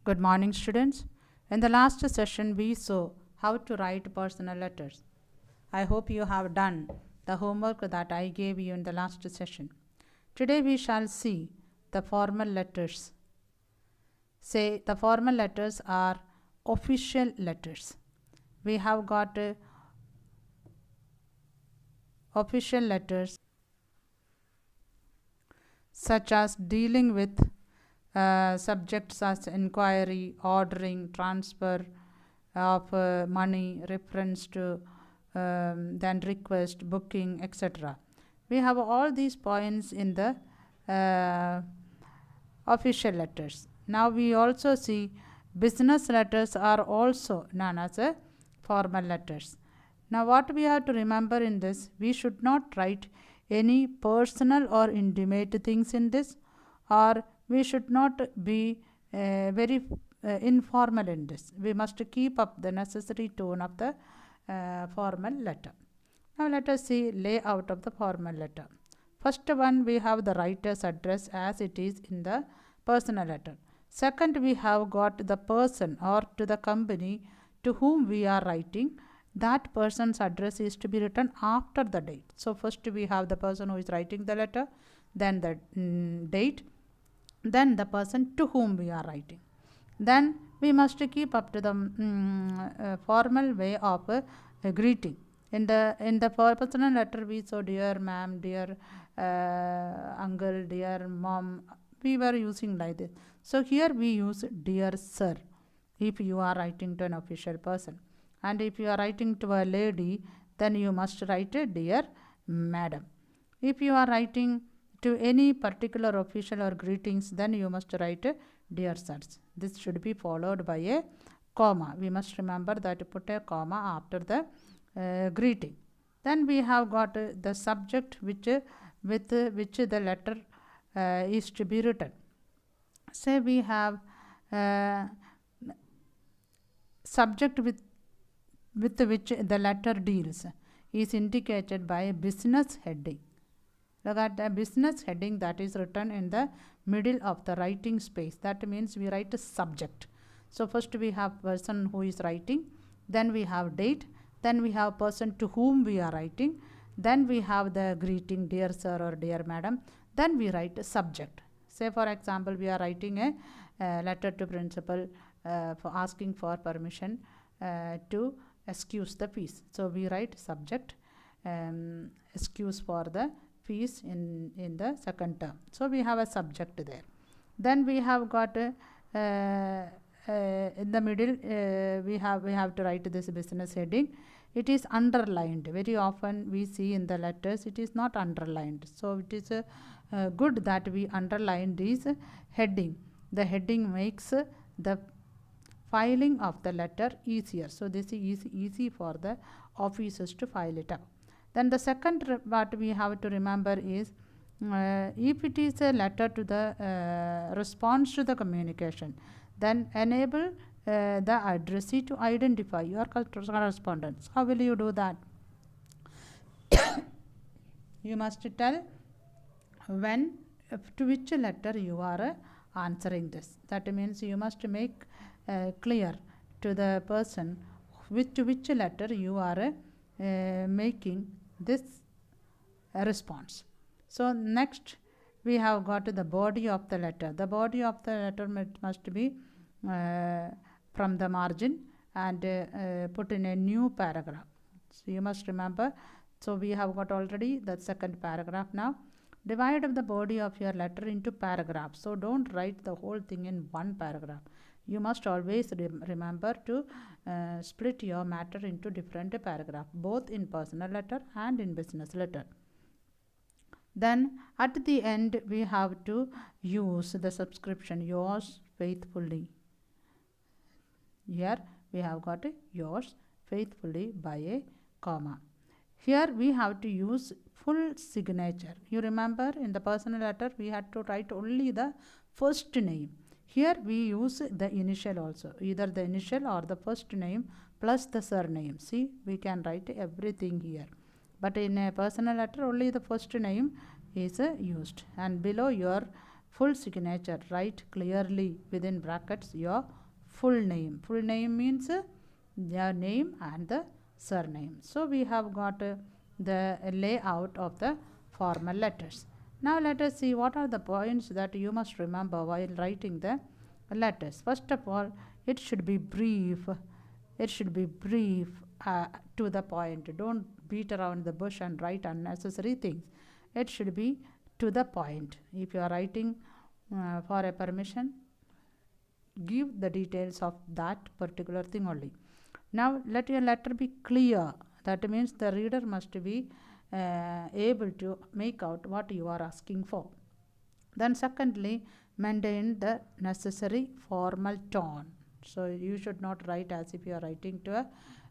Good morning, students. In the last session, we saw how to write personal letters. I hope you have done the homework that I gave you in the last session. Today, we shall see the formal letters. Say the formal letters are official letters. We have got official letters such as dealing with subjects as inquiry, ordering, transfer of money, reference to then request, booking, etc. We have all these points in the official letters. Now we also see business letters are also known as formal letters. Now what we have to remember in this, we should not write any personal or intimate things in this, or we should not be very informal in this. We must keep up the necessary tone of the formal letter. Now let us see layout of the formal letter. First one, we have the writer's address as it is in the personal letter. Second, we have got the person or to the company to whom we are writing. That person's address is to be written after the date. So first we have the person who is writing the letter, then the date, then the person to whom we are writing. Then we must keep up to the formal way of greeting. In the personal letter, we saw dear ma'am, dear uncle, dear mom. We were using like this. So here we use dear sir if you are writing to an official person. And if you are writing to a lady, then you must write a dear madam. If you are writing to any particular official or greetings, then you must write a dear sirs. This should be followed by a comma. We must remember that to put a comma after the greeting. Then we have got the subject with which the letter is to be written. Say we have subject with which the letter deals is indicated by a business heading. Look at the business heading that is written in the middle of the writing space. That means we write a subject. So first we have person who is writing, then we have date, then we have person to whom we are writing, then we have the greeting dear sir or dear madam, then we write a subject. Say for example, we are writing a letter to principal for asking for permission to excuse the fees. So we write subject excuse for the fees in the second term. So we have a subject there. Then we have got in the middle we have to write this business heading. It is underlined. Very often we see in the letters it is not underlined. So it is good that we underline this heading. The heading makes the filing of the letter easier. So this is easy for the officers to file it up. Then the second what we have to remember is if it is a letter to the response to the communication, then enable the addressee to identify your correspondence. How will you do that? You must tell when to which letter you are answering this. That means you must make clear to the person to which letter you are making this response. So next we have got the body of the letter. The body of the letter must be from the margin and put in a new paragraph. So you must remember. So we have got already the second paragraph now. Divide the body of your letter into paragraphs. So don't write the whole thing in one paragraph. You must always remember to split your matter into different paragraphs, both in personal letter and in business letter. Then at the end we have to use the subscription yours faithfully. Here we have got yours faithfully by a comma. Here we have to use full signature. You remember in the personal letter we had to write only the first name. Here we use the initial also, either the initial or the first name plus the surname. See, we can write everything here. But in a personal letter only the first name is used, and below your full signature, write clearly within brackets your full name. Full name means your name and the surname. So we have got the layout of the formal letters. Now let us see what are the points that you must remember while writing the letters. First of all, it should be brief. It should be brief, to the point. Don't beat around the bush and write unnecessary things. It should be to the point. If you are writing for a permission, give the details of that particular thing only. Now let your letter be clear. That means the reader must be able to make out what you are asking for. Then secondly, maintain the necessary formal tone. So you should not write as if you are writing to a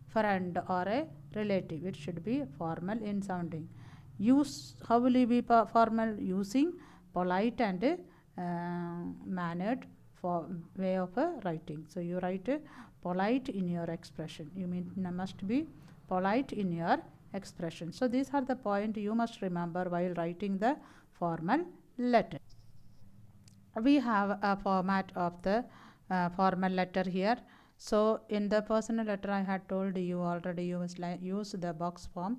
friend or a relative. It should be formal in sounding. Use, how will you be formal? Using polite and mannered for way of writing. So you write polite in your expression. You must be polite in your expression. So these are the point you must remember while writing the formal letter. We have a format of the formal letter here. So in the personal letter, I had told you already, you use the box form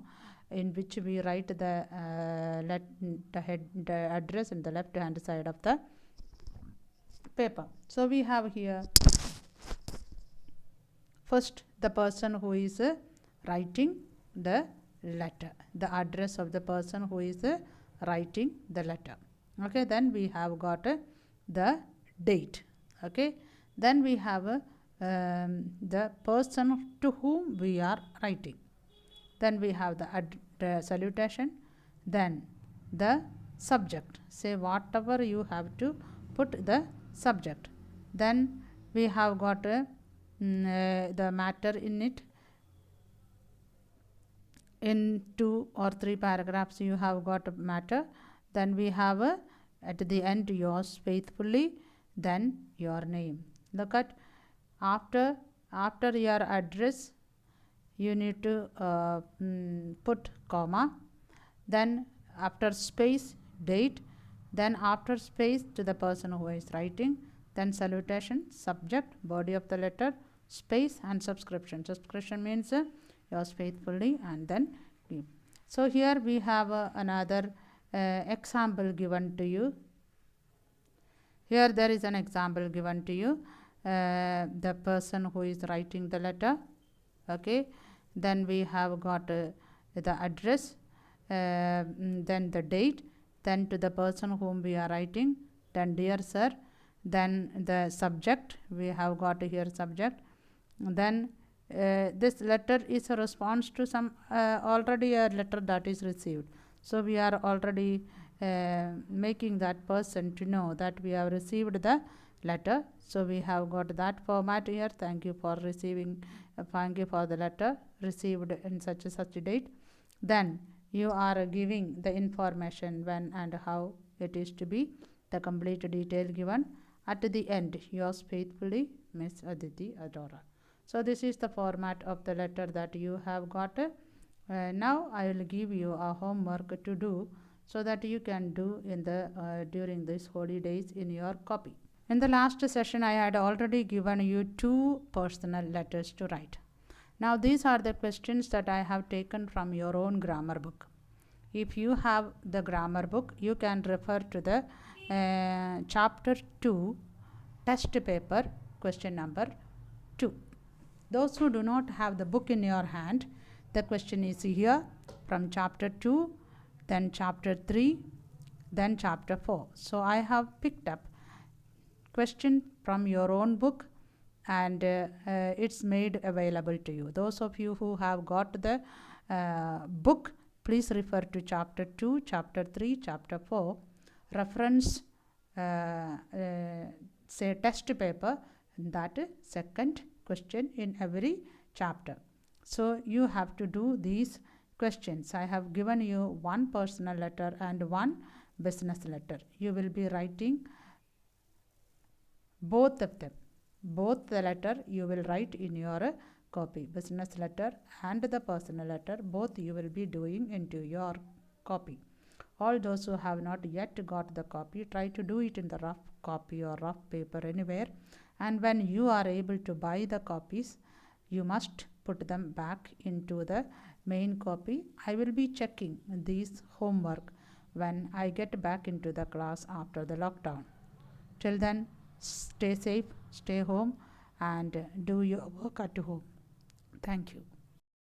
in which we write the address in the left hand side of the paper. So we have here first the person who is writing the letter, the address of the person who is writing the letter. Okay, then we have got the date. Okay, then we have the person to whom we are writing. Then we have the salutation, then the subject. Say whatever you have to put the subject. Then we have got the matter in it. In 2 or 3 paragraphs you have got a matter. Then we have at the end yours faithfully, then your name. Look at after your address you need to put comma, then after space date, then after space to the person who is writing, then salutation, subject, body of the letter, space and subscription. Subscription means yours faithfully and then name. So here we have another example given to you. Here there is an example given to you. The person who is writing the letter. Okay, then we have got the address, then the date, then to the person whom we are writing, then dear sir, then the subject, we have got here subject, then this letter is a response to some already a letter that is received. So we are already making that person to know that we have received the letter. So we have got that format here. Thank you for receiving, thank you for the letter received in such a date. Then you are giving the information when and how it is to be, the complete detail given. At the end, yours faithfully, Miss Aditi Adora. So this is the format of the letter that you have got. Now I will give you a homework to do so that you can do in the during these holy days in your copy. In the last session, I had already given you 2 personal letters to write. Now these are the questions that I have taken from your own grammar book. If you have the grammar book, you can refer to the chapter 2 test paper question number 2. Those who do not have the book in your hand, the question is here from chapter 2, then chapter 3, then chapter 4. So I have picked up question from your own book and it's made available to you. Those of you who have got the book, please refer to chapter 2, chapter 3, chapter 4. Reference say test paper, that second question in every chapter. So you have to do these questions. I have given you 1 personal letter and 1 business letter. You will be writing both of them. Both the letter you will write in your copy. Business letter and the personal letter, both you will be doing into your copy. All those who have not yet got the copy, try to do it in the rough copy or rough paper anywhere. And when you are able to buy the copies, you must put them back into the main copy. I will be checking these homework when I get back into the class after the lockdown. Till then, stay safe, stay home, and do your work at home. Thank you.